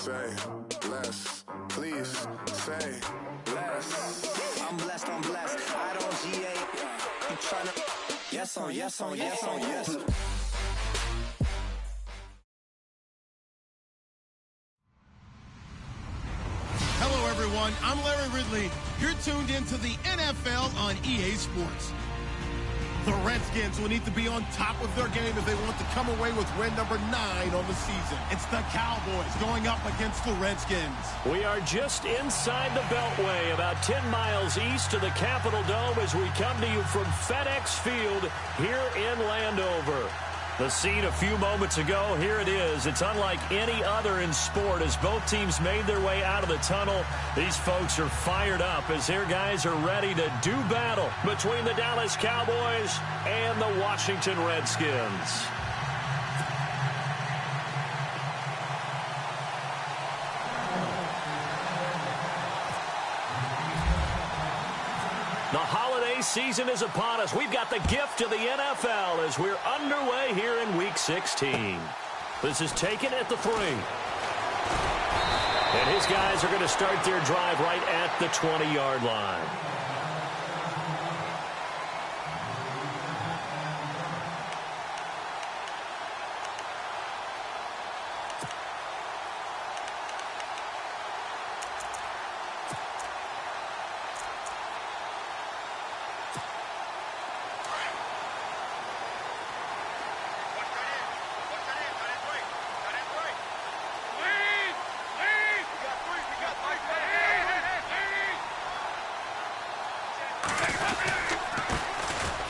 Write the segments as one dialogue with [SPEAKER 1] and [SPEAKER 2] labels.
[SPEAKER 1] say less. Please say less.
[SPEAKER 2] I'm blessed, I don't GA. You tryna yes on yes on yes on yes.
[SPEAKER 3] Hello everyone, I'm Larry Ridley. You're tuned into the NFL on EA Sports. The Redskins will need to be on top of their game if they want to come away with win number 9 on the season. It's the Cowboys going up against the Redskins.
[SPEAKER 4] We are just inside the Beltway, about 10 miles east of the Capitol Dome as we come to you from FedEx Field here in Landover. The scene a few moments ago, here it is. It's unlike any other in sport as both teams made their way out of the tunnel. These folks are fired up as their guys are ready to do battle between the Dallas Cowboys and the Washington Redskins. The holiday season is upon us. We've got the gift of the NFL as we're underway here in Week 16. This is taken at the 3. And his guys are going to start their drive right at the 20-yard line.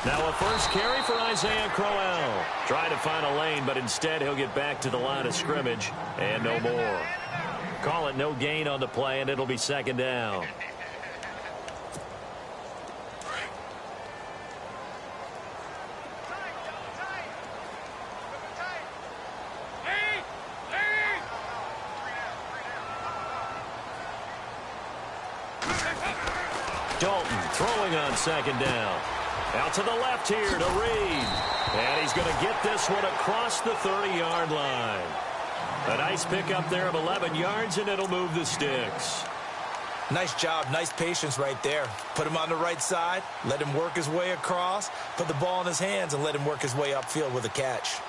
[SPEAKER 4] Now a first carry for Isaiah Crowell. Trying to find a lane, but instead he'll get back to the line of scrimmage and no more. Call it no gain on the play, and it'll be second down. Dalton throwing on second down. Out to the left here to Reed. And he's going to get this one across the 30-yard line. A nice pickup there of 11 yards, and it'll move the sticks.
[SPEAKER 5] Nice job, nice patience right there. Put him on the right side, let him work his way across, put the ball in his hands, and let him work his way upfield with a catch.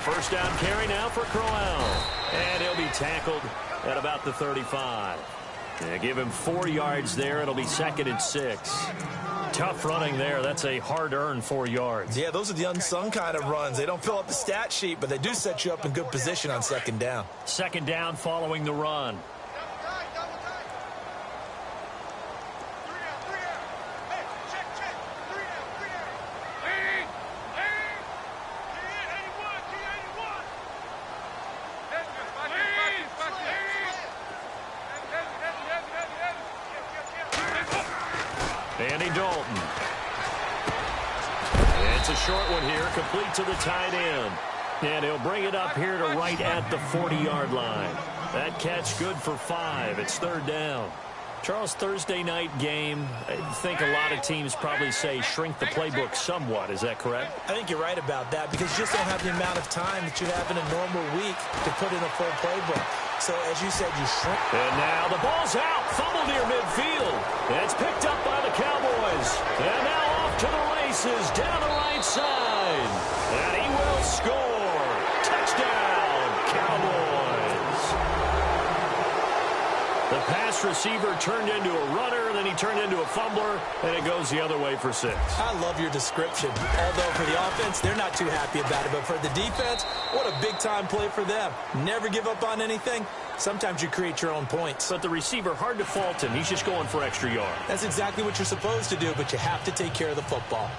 [SPEAKER 4] First down carry now for Crowell. And he'll be tackled at about the 35. Yeah, give him 4 yards there. It'll be 2nd and 6. Tough running there. That's a hard-earned 4 yards.
[SPEAKER 5] Yeah, those are the unsung kind of runs. They don't fill up the stat sheet, but they do set you up in good position on second down.
[SPEAKER 4] Second down following the run. Andy Dalton. It's a short one here, complete to the tight end. And he'll bring it up here to right at the 40-yard line. That catch good for 5. It's third down. Charles, Thursday night game, I think a lot of teams probably say shrink the playbook somewhat. Is that correct?
[SPEAKER 5] I think you're right about that because you just don't have the amount of time that you have in a normal week to put in a full playbook. So, as you said, you shrink.
[SPEAKER 4] And now the ball's out. Fumble near midfield. And it's picked up by the Cowboys. And now off to the races down the right side. And he will score. Touchdown, Cowboys. The pass receiver turned into a runner, then he turned into a fumbler, and it goes the other way for 6.
[SPEAKER 5] I love your description. Although for the offense, they're not too happy about it. But for the defense, what a big-time play for them. Never give up on anything. Sometimes you create your own points.
[SPEAKER 4] But the receiver, hard to fault him. He's just going for extra yard.
[SPEAKER 5] That's exactly what you're supposed to do, but you have to take care of the football.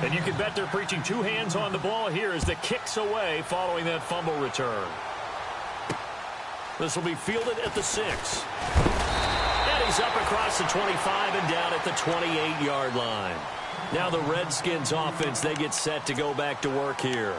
[SPEAKER 4] And you can bet they're preaching 2 hands on the ball here as the kick's away following that fumble return. This will be fielded at the 6. And he's up across the 25 and down at the 28-yard line. Now the Redskins offense, they get set to go back to work here.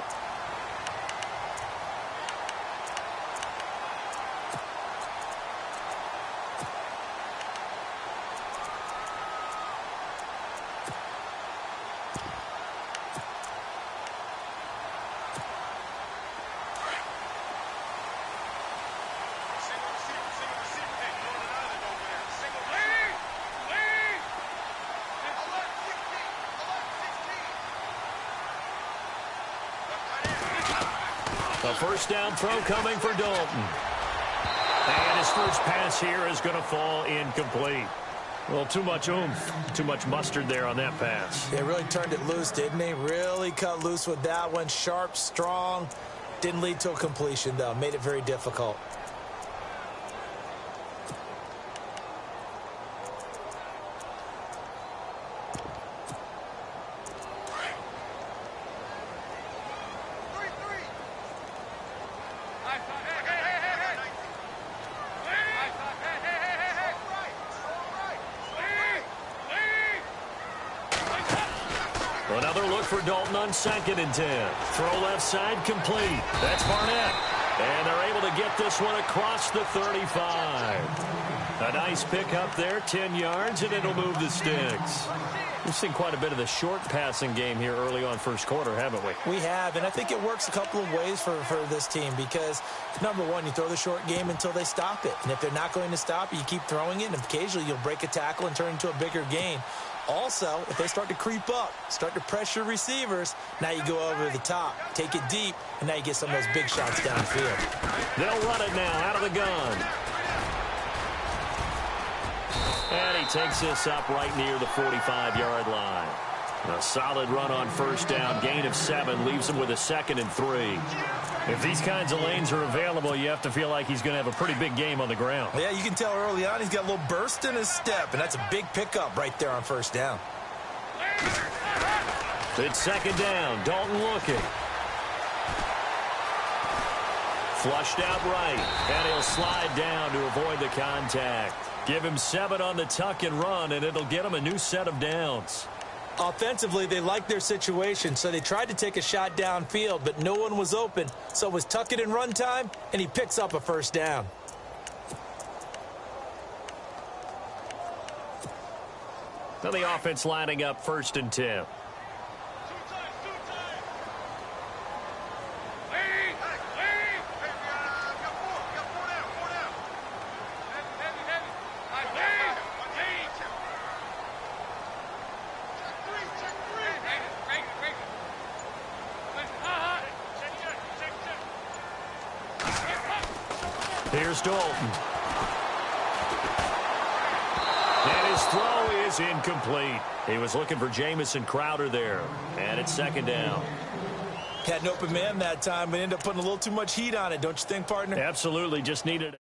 [SPEAKER 4] A first down throw coming for Dalton. And his first pass here is going to fall incomplete. Well, too much oomph, too much mustard there on that pass.
[SPEAKER 5] They really turned it loose, didn't they? Really cut loose with that one. Sharp, strong. Didn't lead to a completion, though. Made it very difficult.
[SPEAKER 4] Another look for Dalton on 2nd and 10. Throw left side complete. That's Barnett. And they're able to get this one across the 35. A nice pickup there, 10 yards, and it'll move the sticks. We've seen quite a bit of the short passing game here early on first quarter, haven't we?
[SPEAKER 5] We have, and I think it works a couple of ways for this team because, number one, you throw the short game until they stop it. And if they're not going to stop it, you keep throwing it, and occasionally you'll break a tackle and turn into a bigger gain. Also, if they start to creep up, start to pressure receivers, now you go over the top, take it deep, and now you get some of those big shots downfield.
[SPEAKER 4] They'll run it now out of the gun. And he takes this up right near the 45-yard line. A solid run on first down, gain of 7, leaves him with a 2nd and 3. If these kinds of lanes are available, you have to feel like he's going to have a pretty big game on the ground.
[SPEAKER 5] Yeah, you can tell early on he's got a little burst in his step, and that's a big pickup right there on first down.
[SPEAKER 4] It's 2nd down. Dalton looking. Flushed out right, and he'll slide down to avoid the contact. Give him 7 on the tuck and run, and it'll get him a new set of downs.
[SPEAKER 5] Offensively, they liked their situation, so they tried to take a shot downfield, but no one was open. So it was tuck it and run time, and he picks up a first down.
[SPEAKER 4] Now the offense lining up 1st and 10. Here's Dalton. And his throw is incomplete. He was looking for Jamison Crowder there. And it's 2nd down.
[SPEAKER 5] Had an open man that time, but ended up putting a little too much heat on it, don't you think, partner?
[SPEAKER 4] Absolutely, just needed.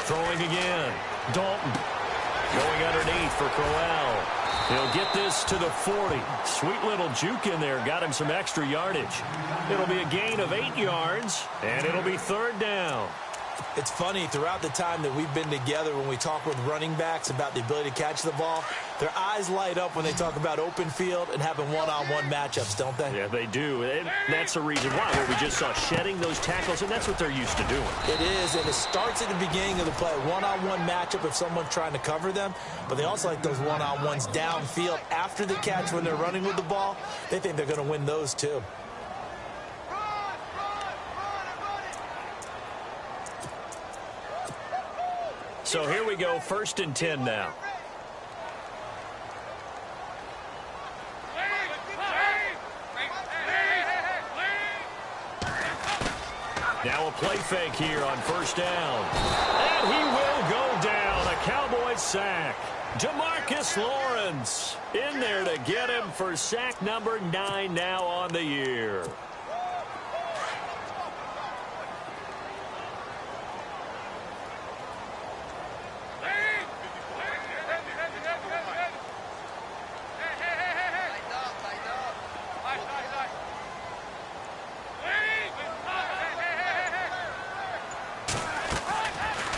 [SPEAKER 4] Throwing again. Dalton going underneath for Crowell. He'll get this to the 40. Sweet little juke in there. Got him some extra yardage. It'll be a gain of 8 yards, and it'll be 3rd down.
[SPEAKER 5] It's funny, throughout the time that we've been together, when we talk with running backs about the ability to catch the ball, their eyes light up when they talk about open field and having one-on-one matchups, don't they?
[SPEAKER 4] Yeah, they do. And that's the reason why. Where we just saw shedding those tackles, and that's what they're used to doing.
[SPEAKER 5] It is, and it starts at the beginning of the play. One-on-one matchup if someone's trying to cover them, but they also like those one-on-ones downfield after the catch when they're running with the ball. They think they're going to win those too.
[SPEAKER 4] So here we go, 1st and 10 now. Now a play fake here on 1st down. And he will go down. A Cowboys sack. DeMarcus Lawrence in there to get him for sack number 9 now on the year.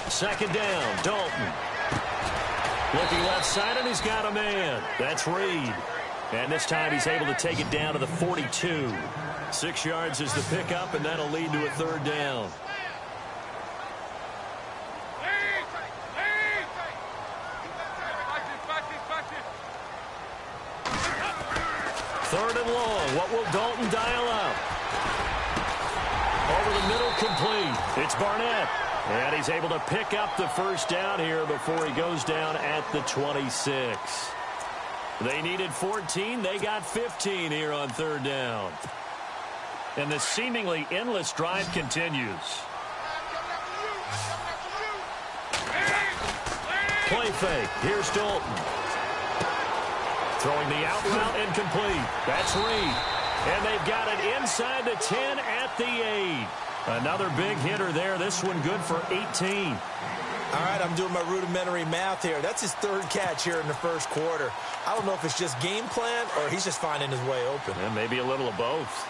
[SPEAKER 4] Second down, Dalton. Looking left side, and he's got a man. That's Reed. And this time he's able to take it down to the 42. 6 yards is the pickup, and that'll lead to a third down. Third and long. What will Dalton dial up? Over the middle, complete. It's Barnett. And he's able to pick up the first down here before he goes down at the 26. They needed 14. They got 15 here on third down. And the seemingly endless drive continues. Play fake. Here's Dalton. Throwing the out route incomplete. That's Reed. And they've got it inside the 10 at the 8. Another big hitter there. This one good for 18.
[SPEAKER 5] All right, I'm doing my rudimentary math here. That's his third catch here in the first quarter. I don't know if it's just game plan or he's just finding his way open.
[SPEAKER 4] Yeah, maybe a little of both.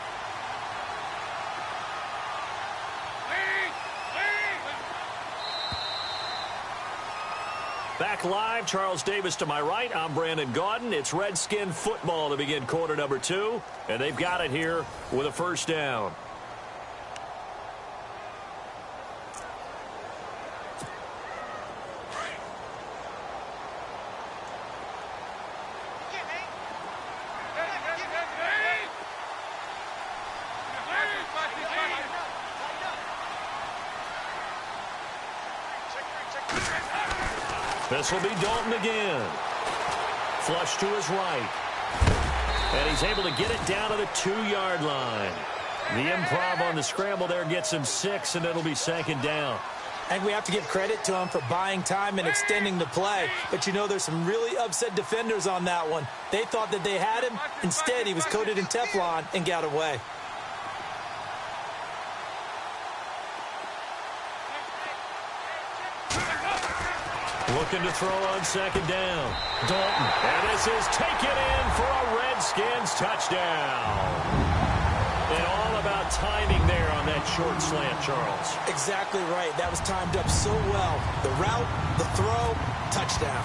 [SPEAKER 4] Back live, Charles Davis to my right. I'm Brandon Gaudin. It's Redskin football to begin quarter number 2. And they've got it here with a first down. This will be Dalton again. Flush to his right. And he's able to get it down to the 2-yard line. The improv on the scramble there gets him 6, and it'll be second down.
[SPEAKER 5] And we have to give credit to him for buying time and extending the play. But, you know, there's some really upset defenders on that one. They thought that they had him. Instead, he was coated in Teflon and got away.
[SPEAKER 4] Looking to throw on second down. Dalton. And this is taken in for a Redskins touchdown. And all about timing there on that short slant, Charles.
[SPEAKER 5] Exactly right. That was timed up so well. The route, the throw, touchdown.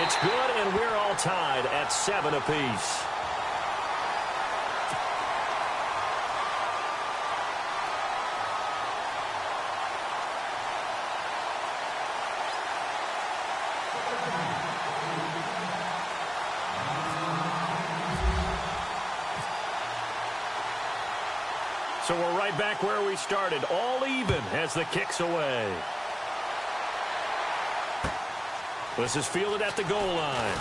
[SPEAKER 4] It's good, and we're all tied at 7 apiece. So we're right back where we started, all even as the kick's away. This is fielded at the goal line.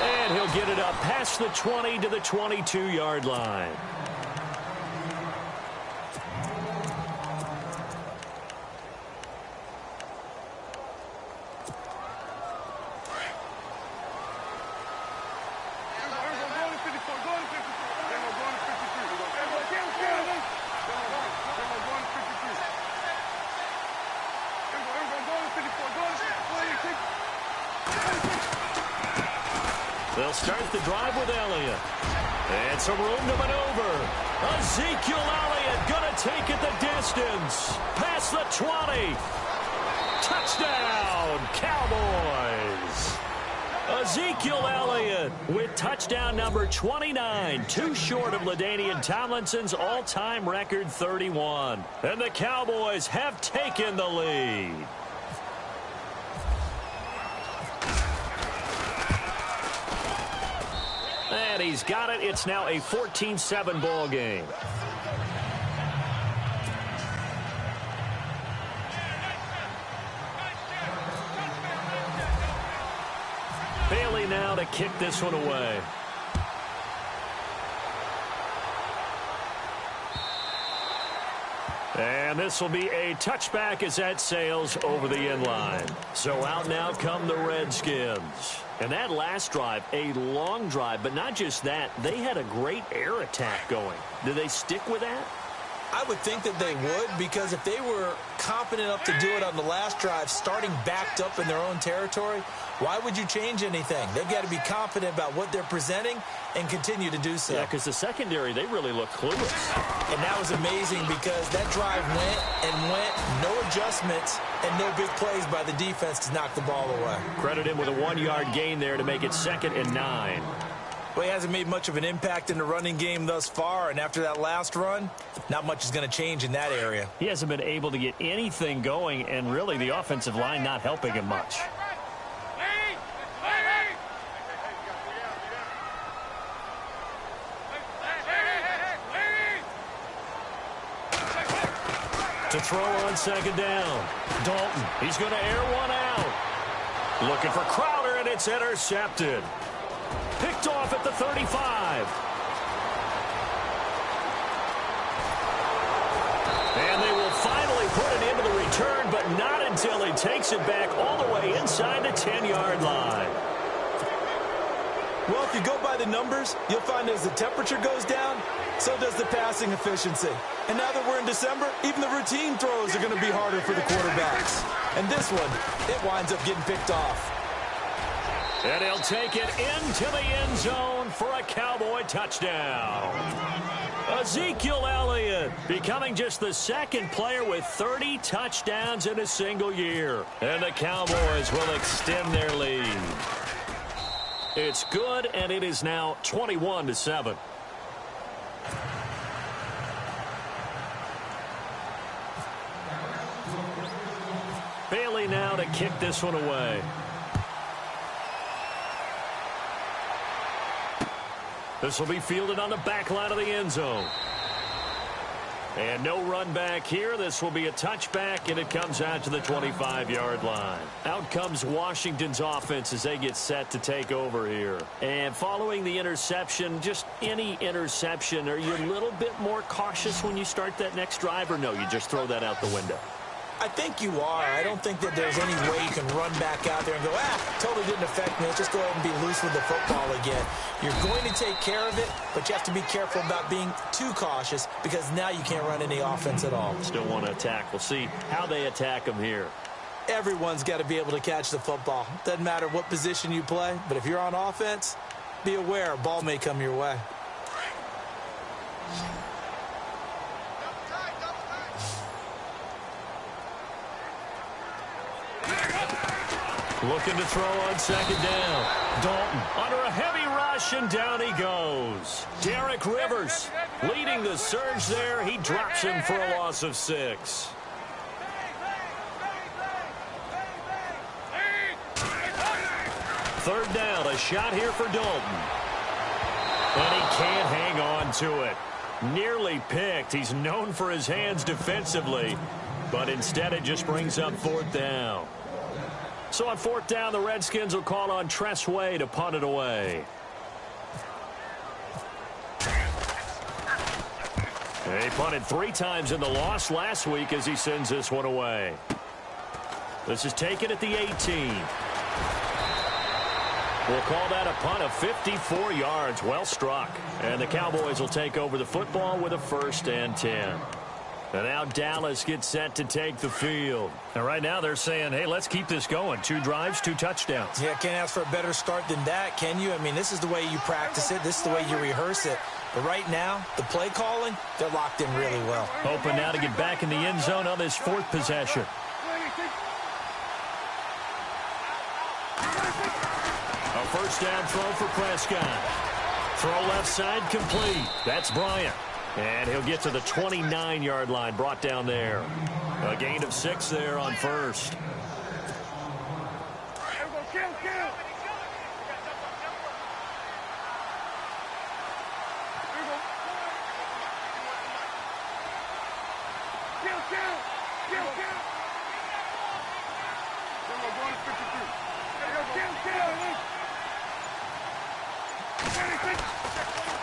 [SPEAKER 4] And he'll get it up past the 20 to the 22-yard line. They'll start the drive with Elliott. And some room to maneuver. Ezekiel Elliott going to take it the distance. Past the 20. Touchdown, Cowboys. Ezekiel Elliott with touchdown number 29. Too short of LaDainian Tomlinson's all-time record 31. And the Cowboys have taken the lead. And he's got it. It's now a 14-7 ball game. Bailey now to kick this one away. And this will be a touchback as that sails over the end line. So out now come the Redskins. And that last drive, a long drive, but not just that. They had a great air attack going. Do they stick with that?
[SPEAKER 5] I would think that they would, because if they were confident enough to do it on the last drive, starting backed up in their own territory, why would you change anything? They've got to be confident about what they're presenting and continue to do so.
[SPEAKER 4] Yeah, because the secondary, they really look clueless.
[SPEAKER 5] And that was amazing because that drive went and went, no adjustments, and no big plays by the defense to knock the ball away.
[SPEAKER 4] Credit him with a 1-yard gain there to make it 2nd and 9.
[SPEAKER 5] Well, he hasn't made much of an impact in the running game thus far, and after that last run, not much is going to change in that area.
[SPEAKER 4] He hasn't been able to get anything going, and really the offensive line not helping him much. To throw on 2nd down. Dalton, he's going to air one out. Looking for Crowder, and it's intercepted. Picked off at the 35. And they will finally put it into the return, but not until he takes it back all the way inside the 10-yard line.
[SPEAKER 5] Well, if you go by the numbers, you'll find as the temperature goes down, so does the passing efficiency. And now that we're in December, even the routine throws are going to be harder for the quarterbacks. And this one, it winds up getting picked off.
[SPEAKER 4] And he'll take it into the end zone for a Cowboy touchdown. Ezekiel Elliott becoming just the 2nd player with 30 touchdowns in a single year. And the Cowboys will extend their lead. It's good, and it is now 21-7. Bailey now to kick this one away. This will be fielded on the back line of the end zone. And no run back here. This will be a touchback, and it comes out to the 25-yard line. Out comes Washington's offense as they get set to take over here. And following the interception, just any interception, are you a little bit more cautious when you start that next drive, or no, you just throw that out the window?
[SPEAKER 5] I think you are. I don't think that there's any way you can run back out there and go, totally didn't affect me. Let's just go ahead and be loose with the football again. You're going to take care of it, but you have to be careful about being too cautious because now you can't run any offense at all.
[SPEAKER 4] Still want to attack. We'll see how they attack them here.
[SPEAKER 5] Everyone's got to be able to catch the football. Doesn't matter what position you play, but if you're on offense, be aware a ball may come your way.
[SPEAKER 4] Looking to throw on 2nd down. Dalton under a heavy rush, and down he goes. Derek Rivers leading the surge there. He drops him for a loss of 6. Third down, a shot here for Dalton. And he can't hang on to it. Nearly picked. He's known for his hands defensively, but instead it just brings up 4th down. So on 4th down, the Redskins will call on Tress Way to punt it away. He punted 3 times in the loss last week as he sends this one away. This is taken at the 18. We'll call that a punt of 54 yards. Well struck. And the Cowboys will take over the football with a 1st and 10. And now Dallas gets set to take the field. And right now they're saying, hey, let's keep this going. 2 drives, 2 touchdowns.
[SPEAKER 5] Yeah, can't ask for a better start than that, can you? I mean, this is the way you practice it. This is the way you rehearse it. But right now, the play calling, they're locked in really well.
[SPEAKER 4] Hoping now to get back in the end zone on this 4th possession. A 1st down throw for Prescott. Throw left side complete. That's Bryant. And he'll get to the 29-yard line, brought down there. A gain of 6 there on 1st.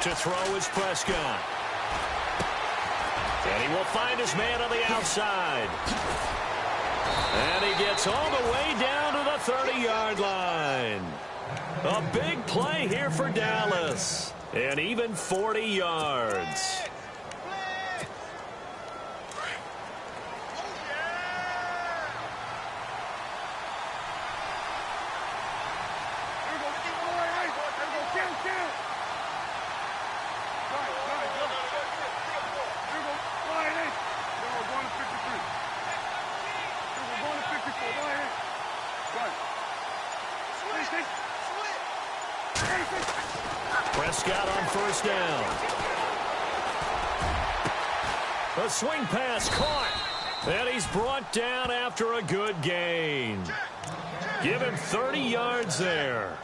[SPEAKER 4] To throw is Prescott. And he will find his man on the outside. And he gets all the way down to the 30-yard line. A big play here for Dallas. And even 40 yards. Prescott on first down. A swing pass caught. And he's brought down after a good gain. Give him 30 yards there.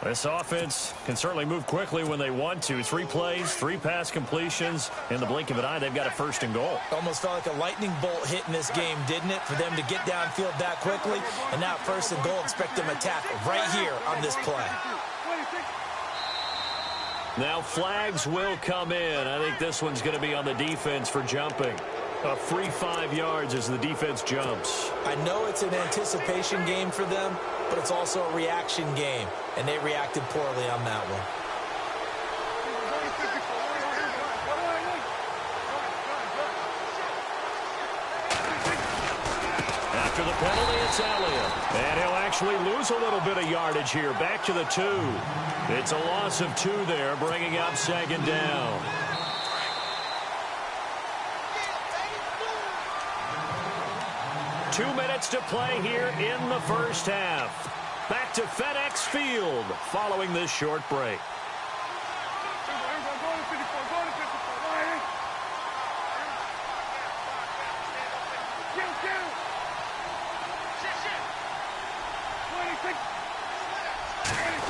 [SPEAKER 4] This offense can certainly move quickly when they want to. 3 plays, 3 pass completions. In the blink of an eye, they've got a 1st and goal.
[SPEAKER 5] Almost felt like a lightning bolt hit in this game, didn't it? For them to get downfield that quickly. And now 1st and goal, expect them to tackle right here on this play.
[SPEAKER 4] Now flags will come in. I think this one's going to be on the defense for jumping. A free 5 yards as the defense jumps.
[SPEAKER 5] I know it's an anticipation game for them, but it's also a reaction game, and they reacted poorly on that one.
[SPEAKER 4] After the penalty, it's Elliott. And he'll actually lose a little bit of yardage here. Back to the 2. It's a loss of 2 there, bringing up 2nd down. Two minutes to play here in the first half. Back to FedEx Field following this short break.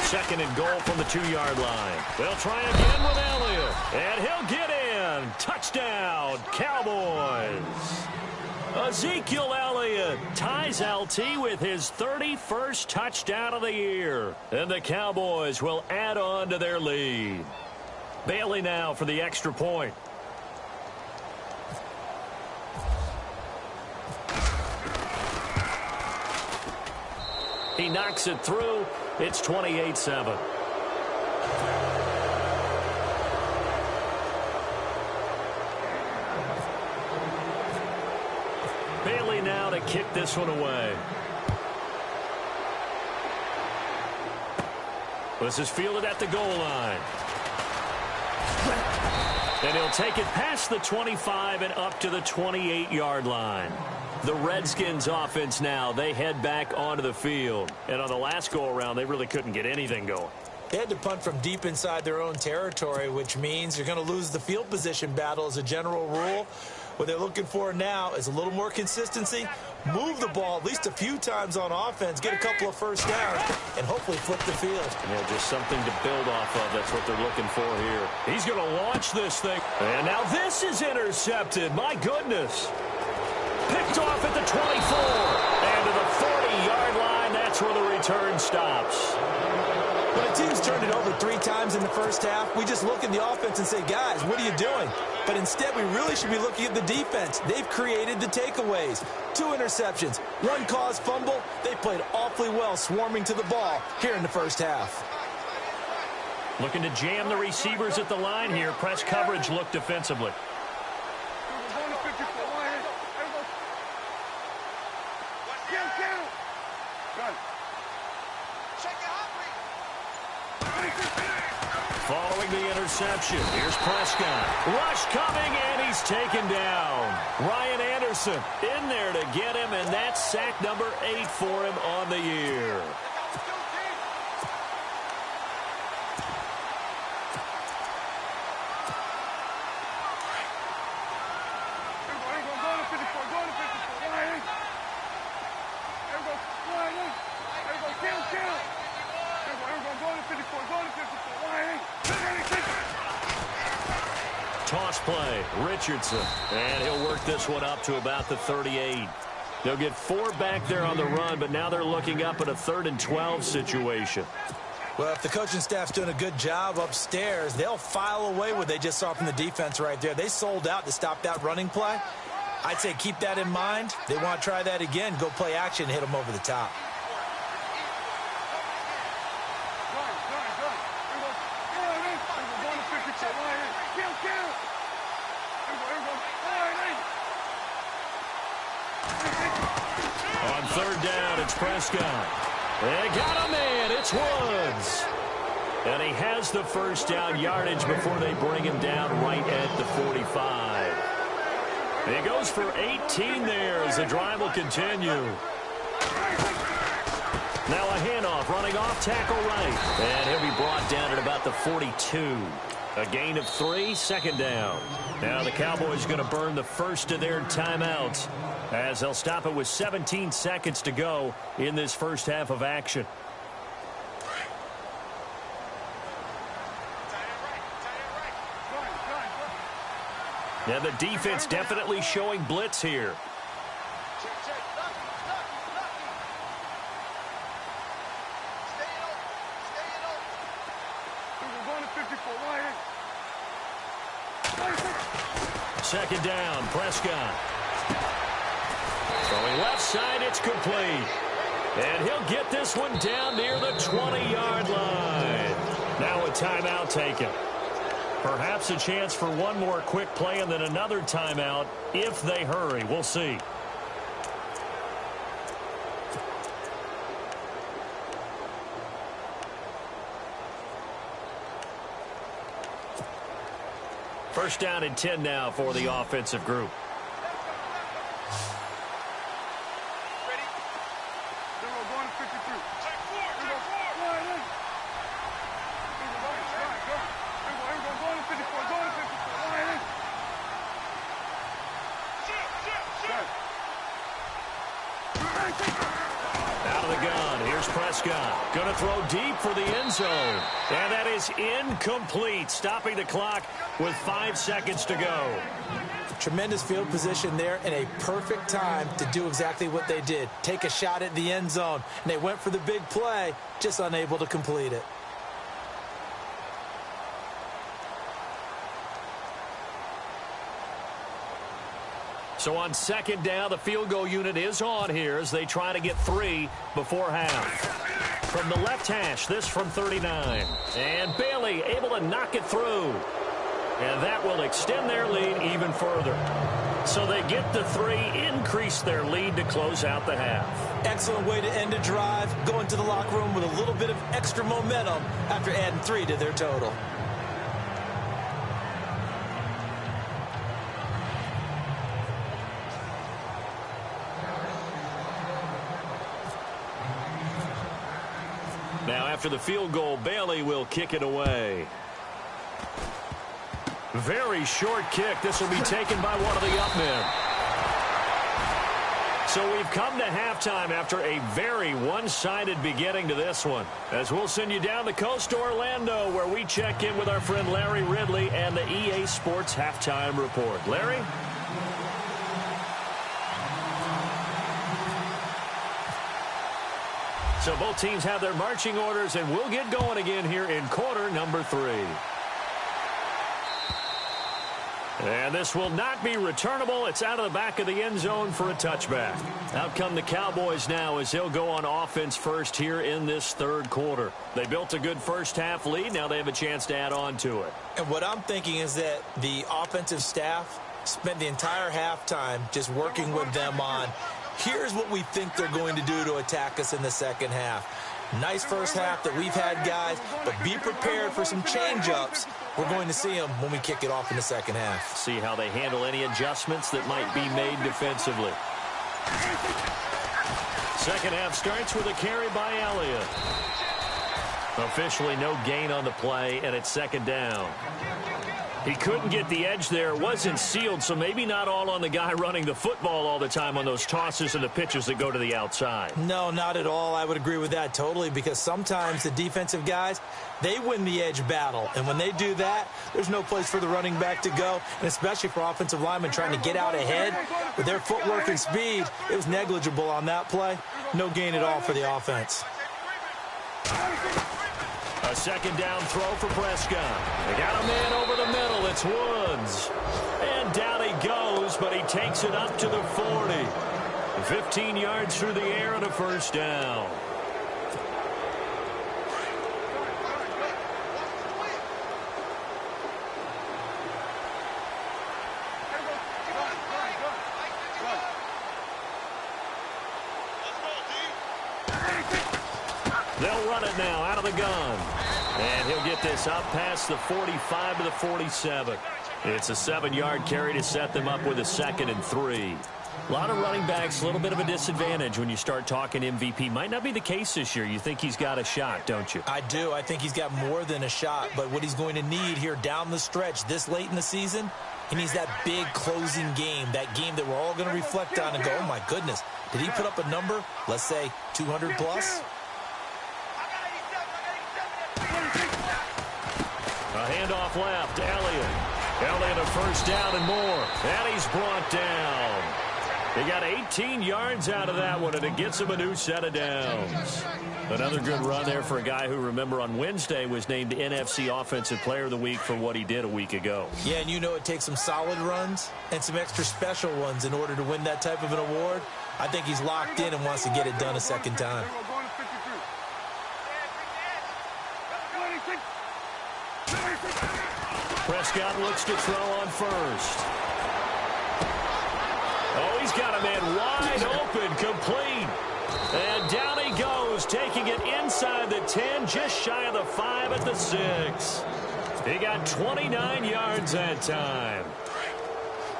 [SPEAKER 4] Second and goal from the 2-yard line. They'll try again with Elliott. And he'll get in. Touchdown, Cowboys. Ezekiel Elliott ties LT with his 31st touchdown of the year. And the Cowboys will add on to their lead. Bailey now for the extra point. He knocks it through. It's 28-7. Bailey now to kick this one away. This is fielded at the goal line. And he'll take it past the 25 and up to the 28-yard line. The Redskins offense now, they head back onto the field. And on the last go-around, they really couldn't get anything going.
[SPEAKER 5] They had to punt from deep inside their own territory, which means you're going to lose the field position battle as a general rule. What they're looking for now is a little more consistency, move the ball at least a few times on offense, get a couple of first downs, and hopefully flip the field.
[SPEAKER 4] Yeah, just something to build off of. That's what they're looking for here. He's going to launch this thing. And now this is intercepted. My goodness. Picked off at the 24. And to the 40-yard line, that's where the return stops.
[SPEAKER 5] When a team's turned it over 3 times in the first half, we just look at the offense and say, guys, what are you doing? But instead, we really should be looking at the defense. They've created the takeaways. 2 interceptions, 1 caused fumble. They played awfully well swarming to the ball here in the first half.
[SPEAKER 4] Looking to jam the receivers at the line here. Press coverage look defensively. Following the interception, here's Prescott. Rush coming, and he's taken down. Ryan Anderson in there to get him, and that's sack number 8 for him on the year. Toss play, Richardson, and he'll work this one up to about the 38. They'll get 4 back there on the run, but now they're looking up at a 3rd and 12 situation.
[SPEAKER 5] Well, if the coaching staff's doing a good job upstairs, they'll file away what they just saw from the defense right there. They sold out to stop that running play. I'd say keep that in mind. They want to try that again, go play action, hit them over the top.
[SPEAKER 4] On 3rd down, it's Prescott. They got him in. It's Woods. And he has the first down yardage before they bring him down right at the 45. He goes for 18 there as the drive will continue. Now a handoff, running off, tackle right. And he'll be brought down at about the 42. A gain of 3, second down. Now the Cowboys going to burn the first of their timeouts as they'll stop it with 17 seconds to go in this first half of action. Yeah, the defense definitely showing blitz here. Second down, Prescott. Throwing left side, it's complete. And he'll get this one down near the 20-yard line. Now a timeout taken. Perhaps a chance for one more quick play and then another timeout if they hurry. We'll see. First down and 10 now for the offensive group.
[SPEAKER 1] Ready? Then we're going to 53. Take four. Going to 54. Going to 54.
[SPEAKER 4] Out of the gun, here's Prescott. Going to throw deep for the end zone. And that is incomplete, stopping the clock with 5 seconds to go.
[SPEAKER 5] Tremendous field position there and a perfect time to do exactly what they did. Take a shot at the end zone. And they went for the big play, just unable to complete it.
[SPEAKER 4] So on second down, the field goal unit is on here as they try to get 3 before half. From the left hash, this from 39. And Bailey able to knock it through. And that will extend their lead even further. So they get the 3, increase their lead to close out the half.
[SPEAKER 5] Excellent way to end a drive, go into the locker room with a little bit of extra momentum after adding 3 to their total.
[SPEAKER 4] Now after the field goal, Bailey will kick it away. Very short kick. This will be taken by one of the up men. So we've come to halftime after a very one-sided beginning to this one. As we'll send you down the coast to Orlando, where we check in with our friend Larry Ridley and the EA Sports Halftime Report. Larry? So both teams have their marching orders, and we'll get going again here in quarter number 3. And this will not be returnable. It's out of the back of the end zone for a touchback. Out come the Cowboys now as they'll go on offense first here in this third quarter. They built a good first half lead. Now they have a chance to add on to it.
[SPEAKER 5] And what I'm thinking is that the offensive staff spent the entire halftime just working with them on, here's what we think they're going to do to attack us in the second half. Nice first half that we've had, guys, but be prepared for some change-ups. We're going to see them when we kick it off in the second half.
[SPEAKER 4] See how they handle any adjustments that might be made defensively. Second half starts with a carry by Elliott. Officially no gain on the play, and it's second down. He couldn't get the edge there, wasn't sealed, so maybe not all on the guy running the football all the time on those tosses and the pitches that go to the outside.
[SPEAKER 5] No, not at all. I would agree with that totally, because sometimes the defensive guys, they win the edge battle. And when they do that, there's no place for the running back to go, and especially for offensive linemen trying to get out ahead with their footwork and speed. It was negligible on that play. No gain at all for the offense.
[SPEAKER 4] A second down throw for Prescott. They got a man over the middle. It's Woods. And down he goes, but he takes it up to the 40. 15 yards through the air and a first down. They'll run it now out of the gun. And he'll get this up past the 45 to the 47. It's a 7-yard carry to set them up with a 2nd and 3. A lot of running backs, a little bit of a disadvantage when you start talking MVP. Might not be the case this year. You think he's got a shot, don't you?
[SPEAKER 5] I do. I think he's got more than a shot. But what he's going to need here down the stretch this late in the season, he needs that big closing game, that game that we're all going to reflect on and go, oh, my goodness, did he put up a number, let's say, 200 plus?
[SPEAKER 4] A handoff left, Elliott. Elliott a first down and more. And he's brought down. He got 18 yards out of that one, and it gets him a new set of downs. Another good run there for a guy who, remember, on Wednesday was named NFC Offensive Player of the Week for what he did a week ago.
[SPEAKER 5] Yeah, and you know it takes some solid runs and some extra special ones in order to win that type of an award. I think he's locked in and wants to get it done a second time.
[SPEAKER 4] Prescott looks to throw on first. Oh, he's got a man wide open, complete. And down he goes, taking it inside the 10, just shy of the 5 at the 6. He got 29 yards that time.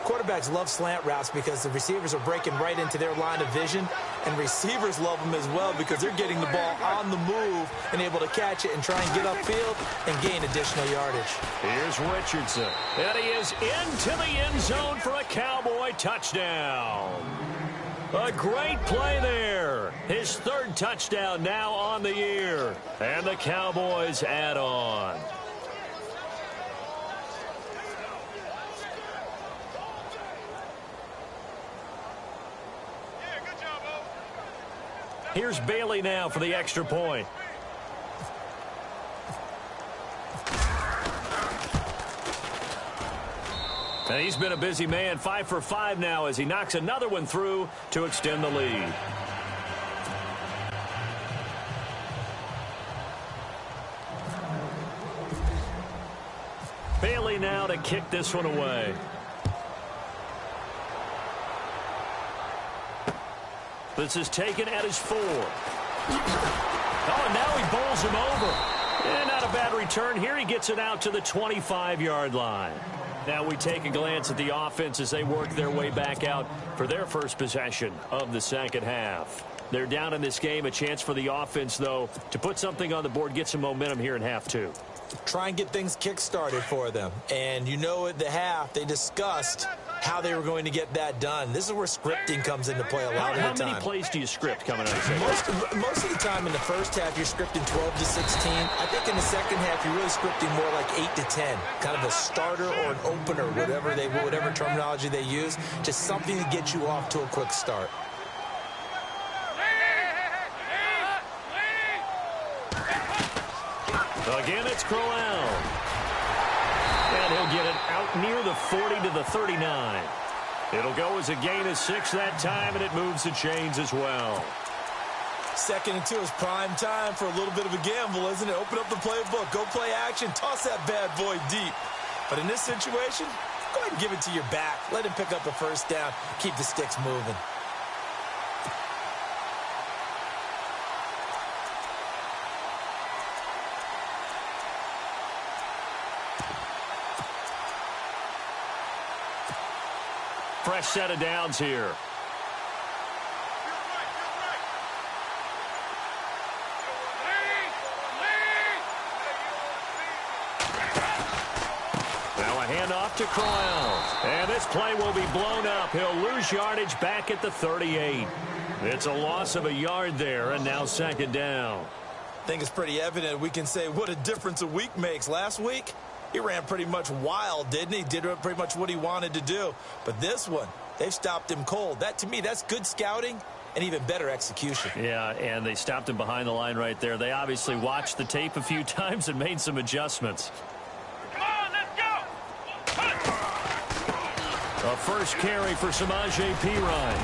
[SPEAKER 5] Quarterbacks love slant routes because the receivers are breaking right into their line of vision, and receivers love them as well because they're getting the ball on the move and able to catch it and try and get upfield and gain additional yardage.
[SPEAKER 4] Here's Richardson, and he is into the end zone for a Cowboy touchdown. A great play there. His third touchdown now on the year, and the Cowboys add on. Here's Bailey now for the extra point. And he's been a busy man, 5 for 5 now as he knocks another one through to extend the lead. Bailey now to kick this one away. This is taken at his 4. Oh, and now he bowls him over. And not a bad return here. He gets it out to the 25-yard line. Now we take a glance at the offense as they work their way back out for their first possession of the second half. They're down in this game. A chance for the offense, though, to put something on the board, get some momentum here in half 2.
[SPEAKER 5] Try and get things kick-started for them. And you know at the half, they discussed how they were going to get that done. This is where scripting comes into play a lot of the time.
[SPEAKER 4] How many plays do you script coming out of the second?
[SPEAKER 5] Most of the time in the first half, you're scripting 12 to 16. I think in the second half, you're really scripting more like 8 to 10. Kind of a starter or an opener, whatever terminology they use. Just something to get you off to a quick start.
[SPEAKER 4] Again, it's Crowell. And he'll get it out near the 40 to the 39. It'll go as a gain of 6 that time, and it moves the chains as well.
[SPEAKER 5] 2nd and 2 is prime time for a little bit of a gamble, isn't it? Open up the playbook, go play action, toss that bad boy deep. But in this situation, go ahead and give it to your back. Let him pick up a first down. Keep the sticks moving.
[SPEAKER 4] Fresh set of downs here. Now a handoff to Crowell. And this play will be blown up. He'll lose yardage back at the 38. It's a loss of a yard there, and now second down.
[SPEAKER 5] I think it's pretty evident we can say what a difference a week makes. Last week, he ran pretty much wild, didn't he? Did pretty much what he wanted to do. But this one, they've stopped him cold. That, to me, that's good scouting and even better execution.
[SPEAKER 4] Yeah, and they stopped him behind the line right there. They obviously watched the tape a few times and made some adjustments.
[SPEAKER 1] Come on, let's go!
[SPEAKER 4] A first carry for Samaje Perine.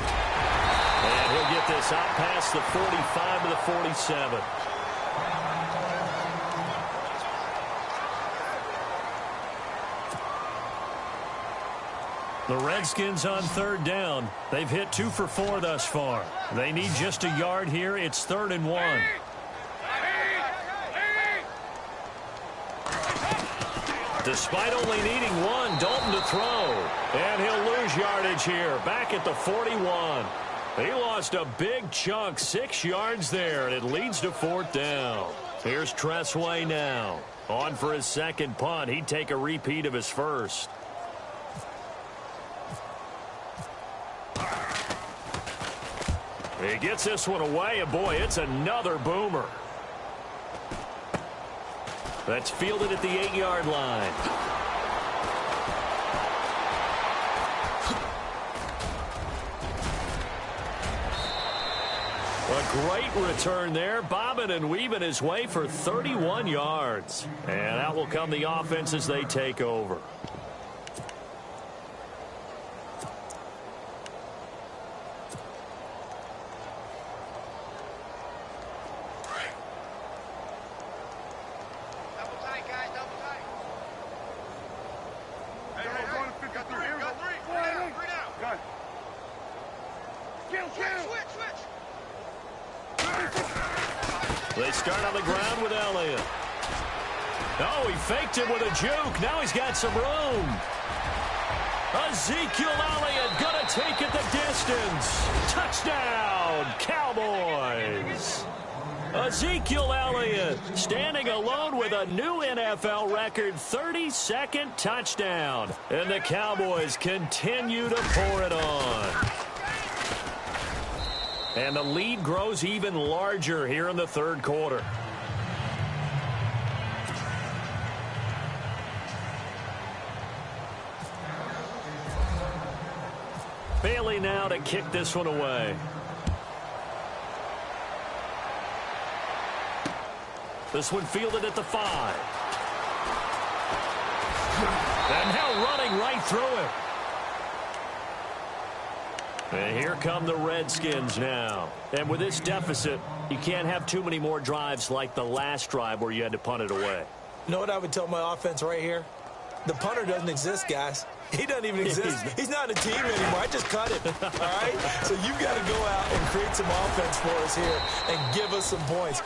[SPEAKER 4] And he'll get this out past the 45 to the 47. The Redskins on third down. They've hit 2 for 4 thus far. They need just a yard here. It's 3rd and 1. Despite only needing 1, Dalton to throw. And he'll lose gains yardage here, back at the 41. He lost a big chunk, 6 yards there, and it leads to 4th down. Here's Tressway now. On for his second punt. He'd take a repeat of his first. He gets this one away, and boy, it's another boomer. That's fielded at the 8-yard line. A great return there, bobbing and weaving his way for 31 yards. And out will come the offense as they take over. They start on the ground with Elliott. Oh, he faked him with a juke. Now he's got some room. Ezekiel Elliott going to take it the distance. Touchdown, Cowboys. Ezekiel Elliott standing alone with a new NFL record 32nd touchdown. And the Cowboys continue to pour it on. And the lead grows even larger here in the third quarter. Bailey now to kick this one away. This one fielded at the 5. And now running right through it. And here come the Redskins now. And with this deficit, you can't have too many more drives like the last drive where you had to punt it away.
[SPEAKER 5] You know what I would tell my offense right here? The punter doesn't exist, guys. He doesn't even exist. He's not a team anymore. I just cut him. All right? So you've got to go out and create some offense for us here and give us some points.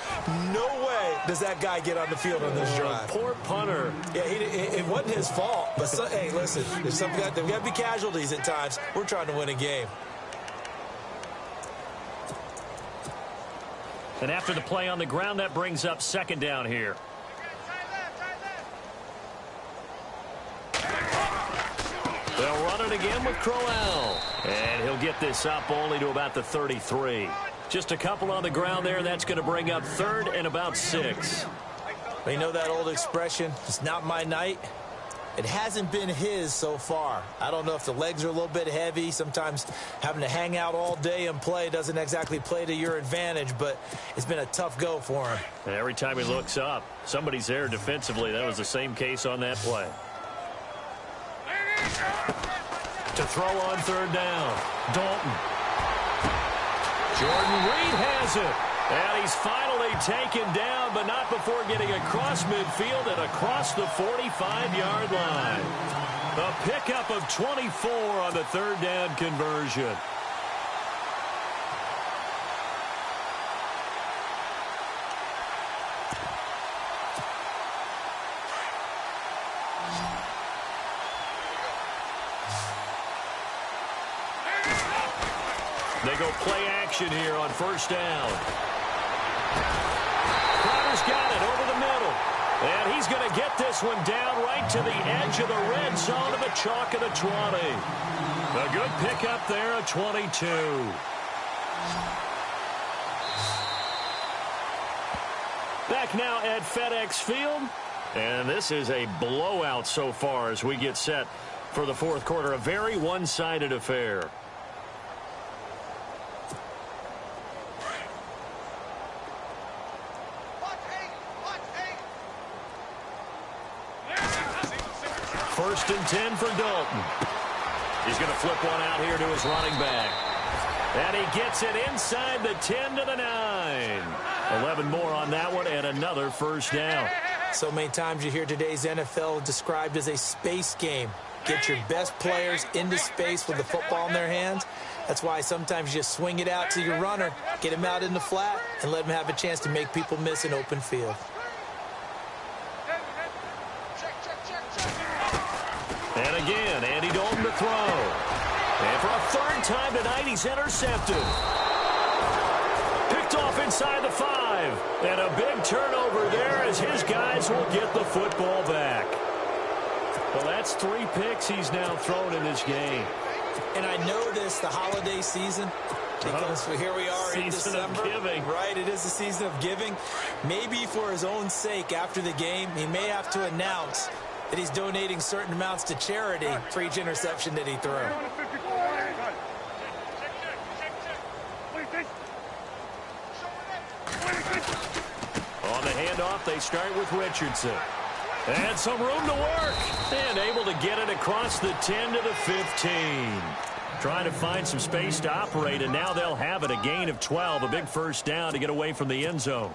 [SPEAKER 5] No way does that guy get on the field on this drive.
[SPEAKER 4] Poor punter.
[SPEAKER 5] Yeah, it wasn't his fault. But, hey, listen, there's got to be casualties at times. We're trying to win a game.
[SPEAKER 4] And after the play on the ground, that brings up 2nd down here. They'll run it again with Crowell. And he'll get this up only to about the 33. Just a couple on the ground there. That's going to bring up 3rd and about 6.
[SPEAKER 5] You know that old expression, it's not my night? It hasn't been his so far. I don't know if the legs are a little bit heavy. Sometimes having to hang out all day and play doesn't exactly play to your advantage, but it's been a tough go for him.
[SPEAKER 4] And every time he looks up, somebody's there defensively. That was the same case on that play. To throw on 3rd down, Dalton. Jordan Reed has it. And he's finally taken down, but not before getting across midfield and across the 45-yard line. A pickup of 24 on the 3rd down conversion. They go play action here on 1st down. Crowder's got it over the middle. And he's going to get this one down right to the edge of the red zone of the chalk of the 20. A good pickup there at 22. Back now at FedEx Field. And this is a blowout so far as we get set for the 4th quarter. A very one-sided affair. First and 10 for Dalton. He's going to flip one out here to his running back. And he gets it inside the 10 to the 9. 11 more on that one and another 1st down.
[SPEAKER 5] So many times you hear today's NFL described as a space game. Get your best players into space with the football in their hands. That's why sometimes you just swing it out to your runner, get him out in the flat, and let him have a chance to make people miss an open field.
[SPEAKER 4] And again, Andy Dalton to throw. For a third time tonight, he's intercepted. Picked off inside the 5. And a big turnover there as his guys will get the football back. Well, that's 3 picks he's now thrown in this game.
[SPEAKER 5] And I know this, the holiday season, because here we are in December.
[SPEAKER 4] Season of giving.
[SPEAKER 5] Right, it is the season of giving. Maybe for his own sake after the game, he may have to announce that he's donating certain amounts to charity for each interception that he threw.
[SPEAKER 4] On the handoff, they start with Richardson. And some room to work. And able to get it across the 10 to the 15. Trying to find some space to operate, and now they'll have it. A gain of 12, a big first down to get away from the end zone.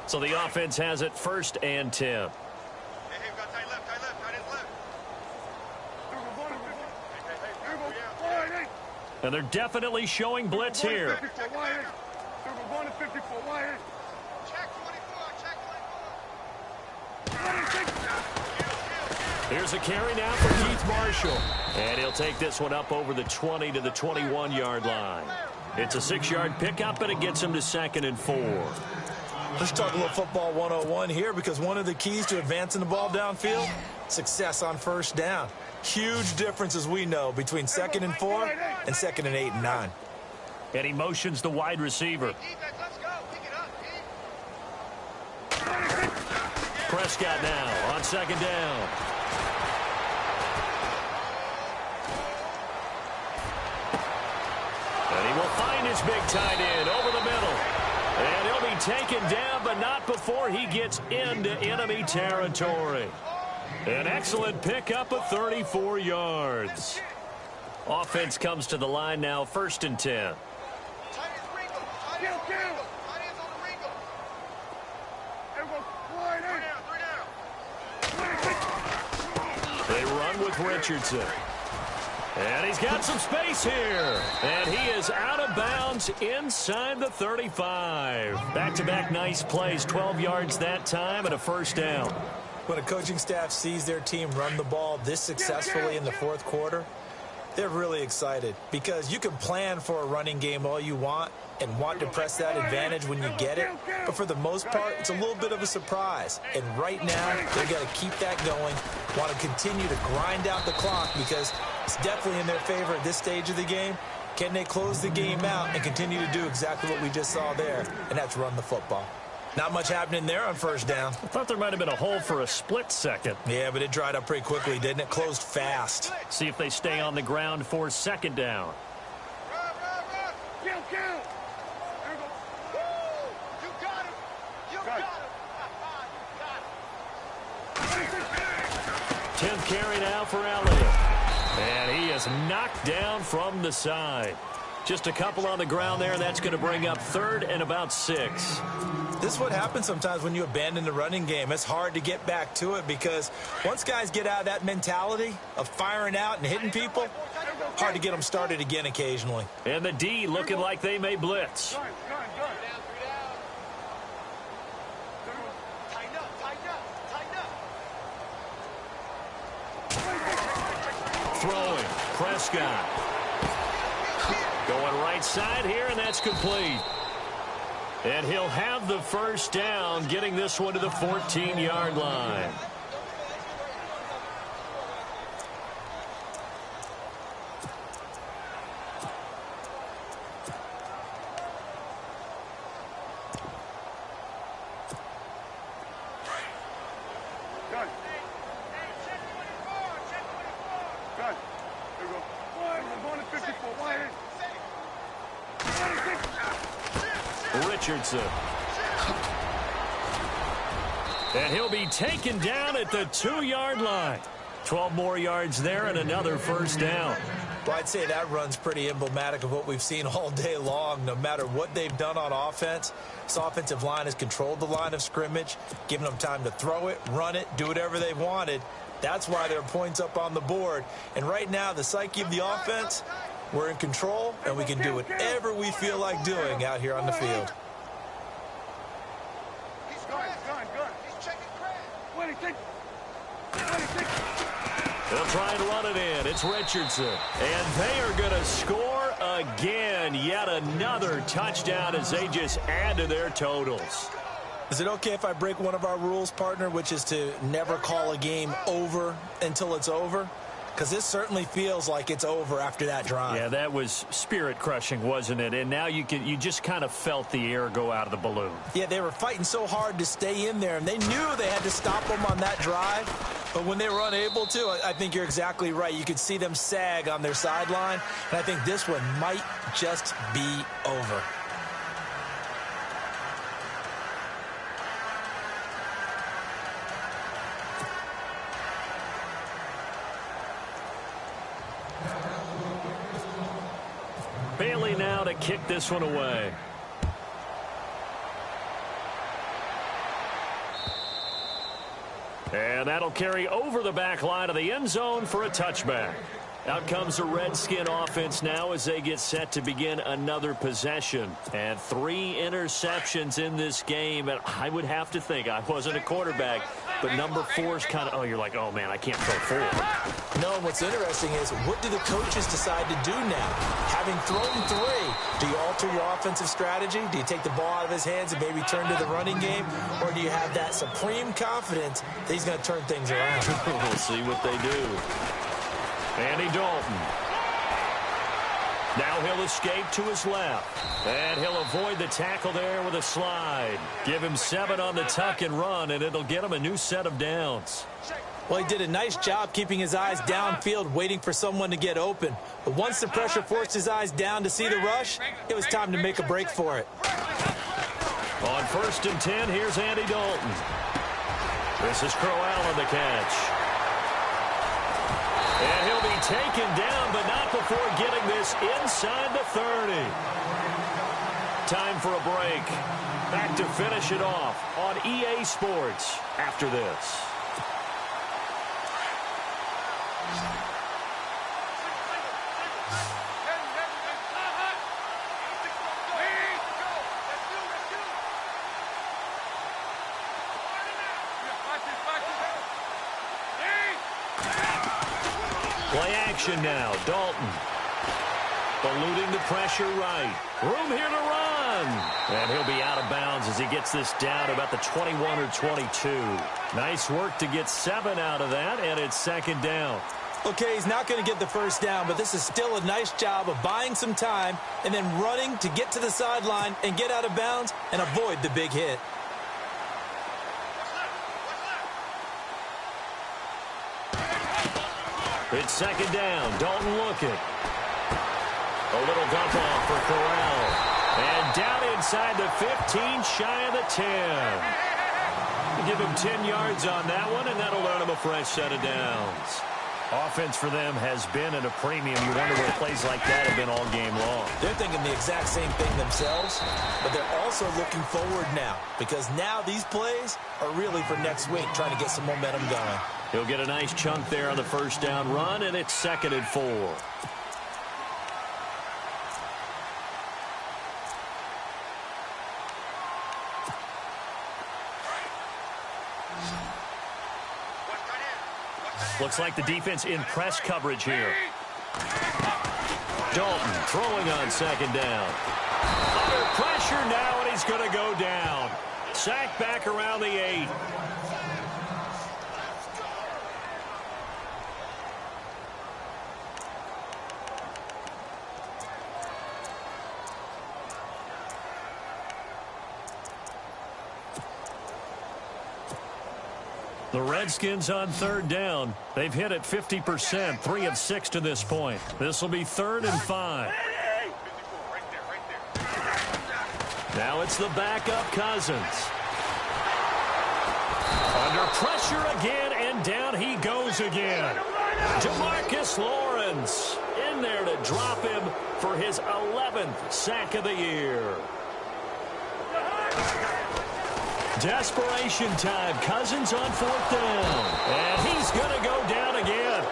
[SPEAKER 4] So the offense has it 1st and 10.
[SPEAKER 1] Hey, we got tight left, tight end left.
[SPEAKER 4] And they're definitely showing blitz here.
[SPEAKER 1] Check 24, check 24.
[SPEAKER 4] Here's a carry now for Keith Marshall. And he'll take this one up over the 20 to the 21-yard line. It's a 6-yard pickup, and it gets him to 2nd and 4.
[SPEAKER 5] Let's talk a little football 101 here, because one of the keys to advancing the ball downfield, success on 1st down. Huge difference, as we know, between 2nd and 4 and 2nd and 8 and 9.
[SPEAKER 4] And he motions the wide receiver. Prescott now on 2nd down. And he will find his big tight end over the middle. And he'll be taken down, but not before he gets into enemy territory. An excellent pickup of 34 yards. Offense comes to the line now, 1st and 10. They run with Richardson. And he's got some space here. And he is out of bounds inside the 35. Back-to-back nice plays, 12 yards that time and a 1st down.
[SPEAKER 5] When a coaching staff sees their team run the ball this successfully in the 4th quarter, they're really excited, because you can plan for a running game all you want and want to press that advantage when you get it. But for the most part, it's a little bit of a surprise. And right now, they've got to keep that going, want to continue to grind out the clock, because it's definitely in their favor at this stage of the game. Can they close the game out and continue to do exactly what we just saw there, and that's run the football? Not much happening there on 1st down.
[SPEAKER 4] I thought there might have been a hole for a split second.
[SPEAKER 5] Yeah, but it dried up pretty quickly, didn't it? Closed fast.
[SPEAKER 4] See if they stay on the ground for 2nd down.
[SPEAKER 1] Kill. There we go. You got him. You got him.
[SPEAKER 4] 10th carry now for Elliott. And he is knocked down from the side. Just a couple on the ground there, and that's going to bring up 3rd and about 6.
[SPEAKER 5] This is what happens sometimes when you abandon the running game. It's hard to get back to it, because once guys get out of that mentality of firing out and hitting people, hard to get them started again occasionally.
[SPEAKER 4] And the D looking like they may blitz.
[SPEAKER 1] Gun.
[SPEAKER 4] Throwing, Prescott. Going right side here, and that's complete. And he'll have the 1st down, getting this one to the 14-yard line.
[SPEAKER 1] Gun. There we go. We're going to 54. Wide.
[SPEAKER 4] Richardson. And he'll be taken down at the 2-yard line. 12 more yards there and another 1st down.
[SPEAKER 5] Well, I'd say that run's pretty emblematic of what we've seen all day long. No matter what they've done on offense, this offensive line has controlled the line of scrimmage, given them time to throw it, run it, do whatever they wanted. That's why there are points up on the board. And right now, the psyche of the offense, we're in control, and we can do whatever we feel like doing out here on the field.
[SPEAKER 1] Gun. He's checking Craig.
[SPEAKER 4] They'll try and run it in. It's Richardson. And they are going to score again. Yet another touchdown as they just add to their totals.
[SPEAKER 5] Is it okay if I break one of our rules, partner, which is to never call a game over until it's over? Because this certainly feels like it's over after that drive.
[SPEAKER 4] Yeah, that was spirit-crushing, wasn't it? And now you just kind of felt the air go out of the balloon.
[SPEAKER 5] Yeah, they were fighting so hard to stay in there, and they knew they had to stop them on that drive. But when they were unable to, I think you're exactly right. You could see them sag on their sideline, and I think this one might just be over.
[SPEAKER 4] Bailey now to kick this one away. And that'll carry over the back line of the end zone for a touchback. Out comes the Redskin offense now as they get set to begin another possession. And 3 interceptions in this game. And I would have to think, I wasn't a quarterback, but number 4 is kind of, you're like, oh, man, I can't throw 4.
[SPEAKER 5] No, what's interesting is what do the coaches decide to do now? Having thrown 3, do you alter your offensive strategy? Do you take the ball out of his hands and maybe turn to the running game? Or do you have that supreme confidence that he's going to turn things around?
[SPEAKER 4] We'll see what they do. Andy Dalton. Now he'll escape to his left. And he'll avoid the tackle there with a slide. Give him 7 on the tuck and run, and it'll get him a new set of downs.
[SPEAKER 5] Well, he did a nice job keeping his eyes downfield, waiting for someone to get open. But once the pressure forced his eyes down to see the rush, it was time to make a break for it.
[SPEAKER 4] On 1st and 10, here's Andy Dalton. This is Crowell on the catch. And he'll be taken down, but not before getting this inside the 30. Time for a break. Back to finish it off on EA Sports after this. Play action now. Dalton. Eluding the pressure right. Room here to run. And he'll be out of bounds as he gets this down about the 21 or 22. Nice work to get 7 out of that, and it's 2nd down.
[SPEAKER 5] Okay, he's not going to get the first down, but this is still a nice job of buying some time and then running to get to the sideline and get out of bounds and avoid the big hit.
[SPEAKER 4] It's 2nd down. Dalton looking. A little dump off for Corral. And down inside the 15, shy of the 10. Give him 10 yards on that one, and that'll earn him a fresh set of downs. Offense for them has been at a premium. You wonder where plays like that have been all game long.
[SPEAKER 5] They're thinking the exact same thing themselves, but they're also looking forward now because now these plays are really for next week, trying to get some momentum going.
[SPEAKER 4] He'll get a nice chunk there on the 1st down run, and it's 2nd and 4. Looks like the defense in press coverage here. Dalton throwing on 2nd down. Under pressure now, and he's going to go down. Sacked back around the 8. The Redskins on 3rd down. They've hit it 50%, 3 of 6 to this point. This will be 3rd and 5. Now it's the backup Cousins. Under pressure again, and down he goes again. DeMarcus Lawrence in there to drop him for his 11th sack of the year. Desperation time. Cousins on 4th down. And he's going to go down again.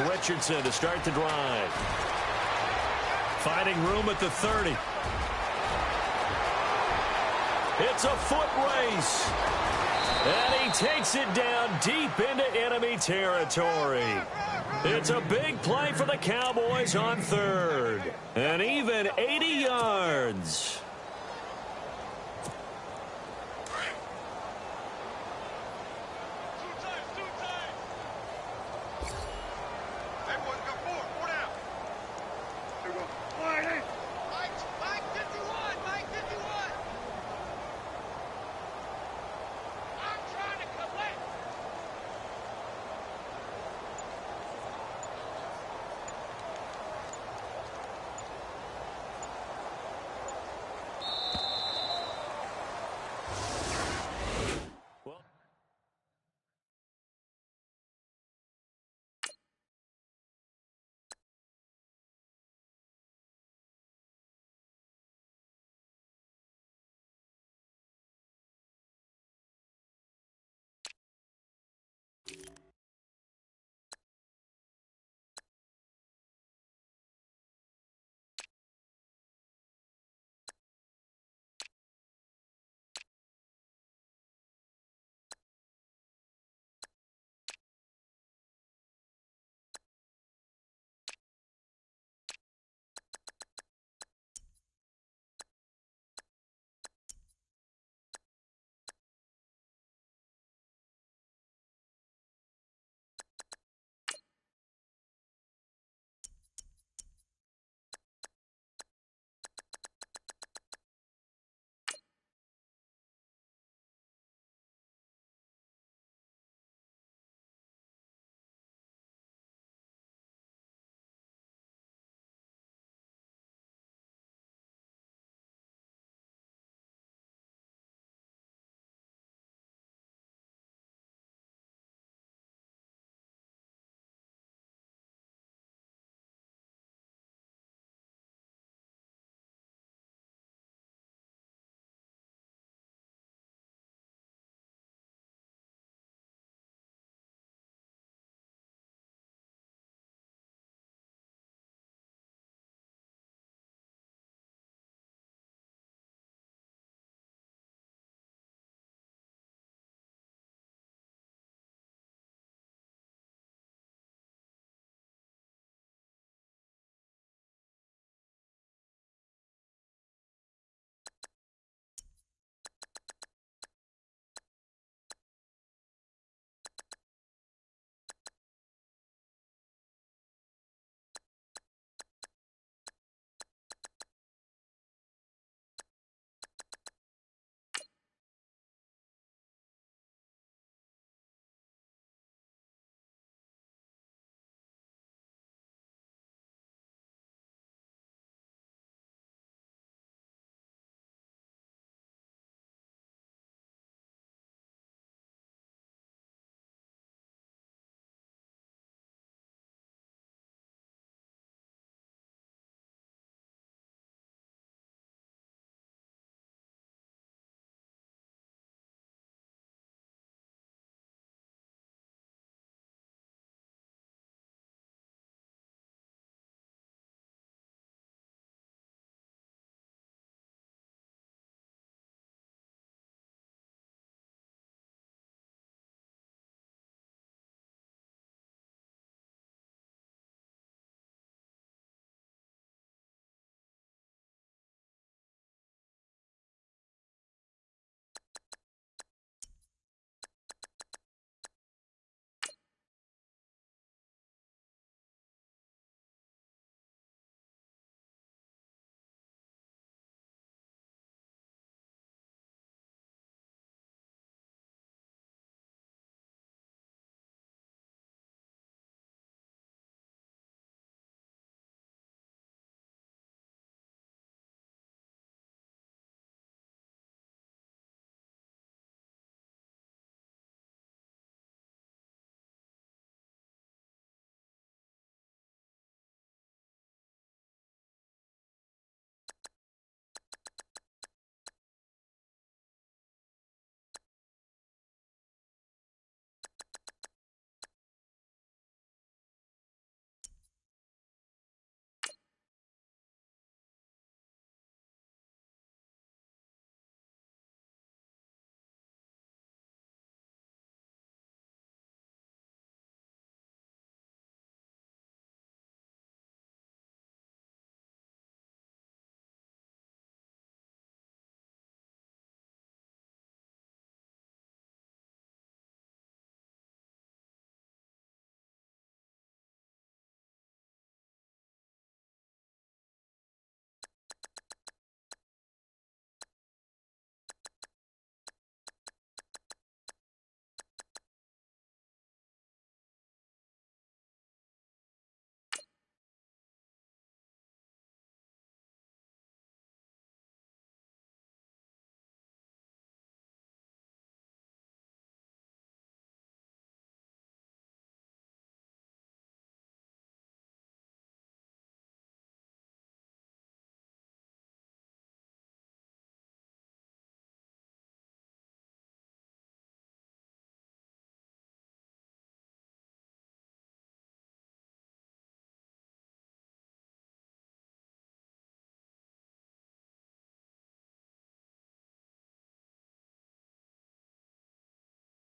[SPEAKER 4] Richardson to start the drive. Finding room at the 30. It's a foot race. And he takes it down deep into enemy territory. It's a big play for the Cowboys on third. An even 80 yards.